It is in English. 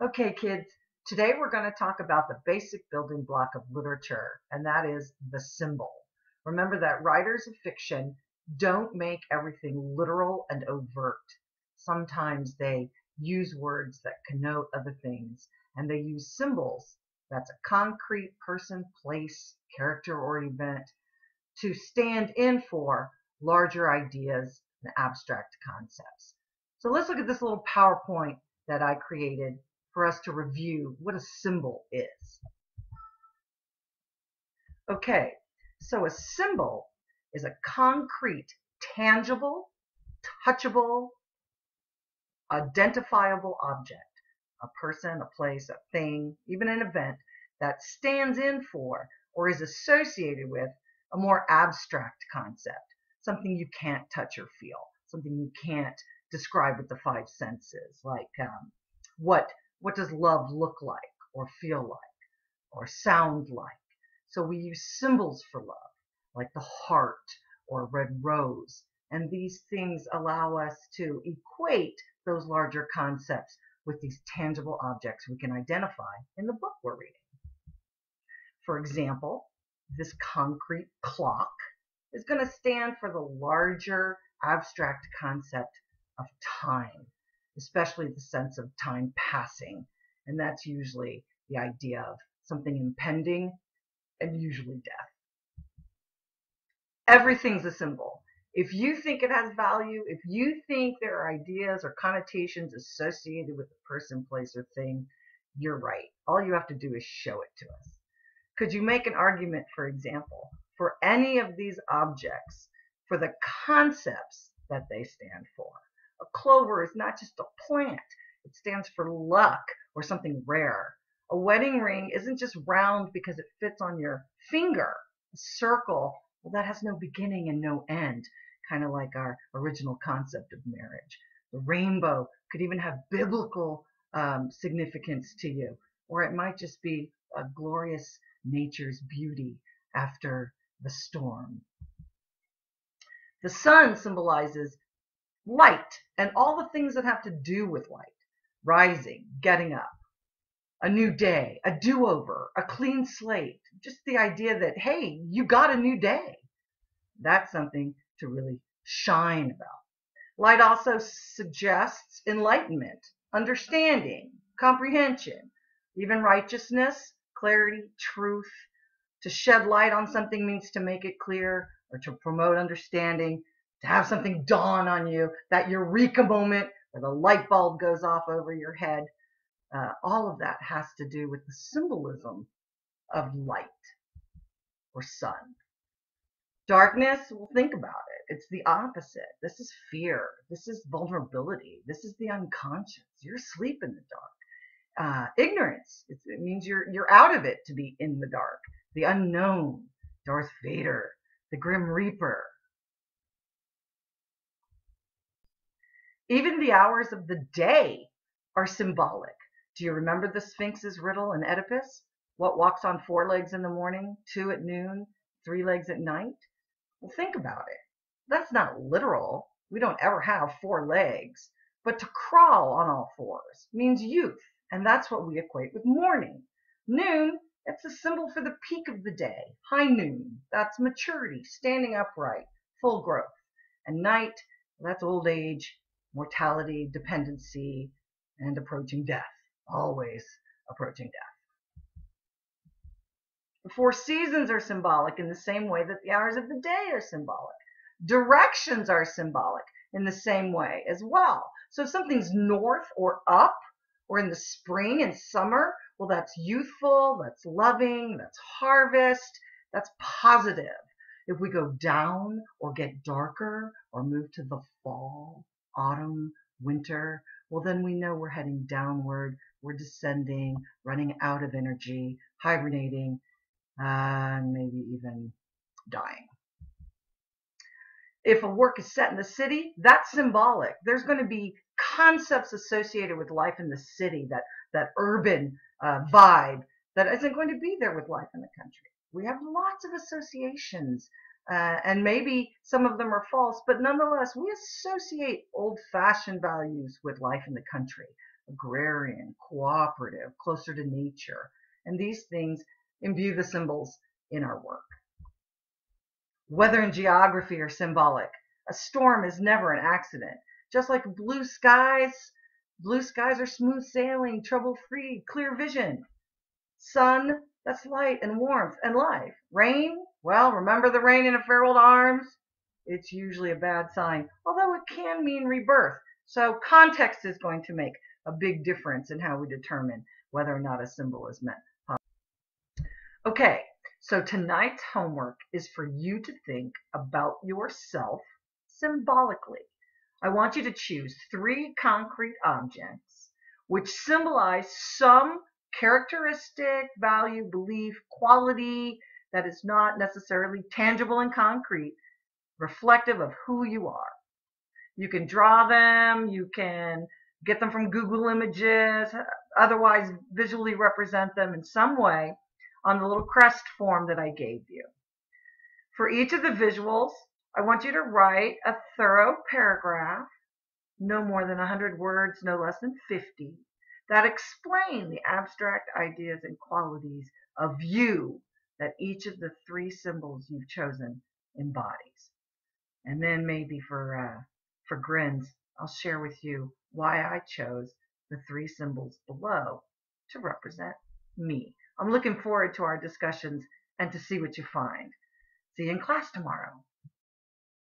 Okay, kids, today we're going to talk about the basic building block of literature, and that is the symbol. Remember that writers of fiction don't make everything literal and overt. Sometimes they use words that connote other things, and they use symbols, that's a concrete person, place, character, or event, to stand in for larger ideas and abstract concepts. So let's look at this little PowerPoint that I created for us to review what a symbol is. Okay, so a symbol is a concrete, tangible, touchable, identifiable object, a person, a place, a thing, even an event that stands in for or is associated with a more abstract concept, something you can't touch or feel, something you can't describe with the five senses, like what does love look like or feel like or sound like. So we use symbols for love, like the heart or a red rose, and these things allow us to equate those larger concepts with these tangible objects we can identify in the book we're reading. For example, this concrete clock is going to stand for the larger abstract concept of time, especially the sense of time passing. And that's usually the idea of something impending and usually death. Everything's a symbol. If you think it has value, if you think there are ideas or connotations associated with a person, place, or thing, you're right. All you have to do is show it to us. Could you make an argument, for example, for any of these objects for the concepts that they stand for? A clover is not just a plant. It stands for luck or something rare. A wedding ring isn't just round because it fits on your finger. A circle, well, that has no beginning and no end, kind of like our original concept of marriage. The rainbow could even have biblical significance to you, or it might just be a glorious nature's beauty after the storm. The sun symbolizes light and all the things that have to do with light. Rising, getting up, a new day, a do-over, a clean slate. Just the idea that, hey, you got a new day. That's something to really shine about. Light also suggests enlightenment, understanding, comprehension, even righteousness, clarity, truth. To shed light on something means to make it clear or to promote understanding, to have something dawn on you, that eureka moment where the light bulb goes off over your head. All of that has to do with the symbolism of light or sun. Darkness, well, think about it. It's the opposite. This is fear. This is vulnerability. This is the unconscious. You're asleep in the dark. Ignorance, it means you're out of it to be in the dark. The unknown, Darth Vader, the Grim Reaper. Even the hours of the day are symbolic. Do you remember the Sphinx's riddle in Oedipus? What walks on 4 legs in the morning, 2 at noon, 3 legs at night? Well, think about it. That's not literal. We don't ever have 4 legs. But to crawl on all 4s means youth, and that's what we equate with morning. Noon, it's a symbol for the peak of the day. High noon, that's maturity, standing upright, full growth. And night, that's old age, mortality, dependency, and approaching death. Always approaching death. The 4 seasons are symbolic in the same way that the hours of the day are symbolic. Directions are symbolic in the same way as well. So if something's north or up, or in the spring and summer, well, that's youthful, that's loving, that's harvest, that's positive. If we go down or get darker or move to the fall, autumn, winter, well, then we know we're heading downward, we're descending, running out of energy, hibernating, and maybe even dying. If a work is set in the city, that's symbolic. There's going to be concepts associated with life in the city, that urban vibe that isn't going to be there with life in the country. We have lots of associations, and maybe some of them are false, but nonetheless, we associate old-fashioned values with life in the country. agrarian, cooperative, closer to nature. And these things imbue the symbols in our work. Weather and geography are symbolic. A storm is never an accident. Just like blue skies are smooth sailing, trouble-free, clear vision. Sun, that's light and warmth and life. Rain, well, remember the rain in a furrowed arms? It's usually a bad sign, although it can mean rebirth. So context is going to make a big difference in how we determine whether or not a symbol is meant. Okay, so tonight's homework is for you to think about yourself symbolically. I want you to choose 3 concrete objects which symbolize some characteristic, value, belief, quality that is not necessarily tangible and concrete, reflective of who you are. You can draw them, you can get them from Google Images, otherwise visually represent them in some way on the little crest form that I gave you. For each of the visuals, I want you to write a thorough paragraph, no more than 100 words, no less than 50, that explain the abstract ideas and qualities of you that each of the 3 symbols you've chosen embodies. And then maybe for grins, I'll share with you why I chose the 3 symbols below to represent me. I'm looking forward to our discussions and to see what you find. See you in class tomorrow.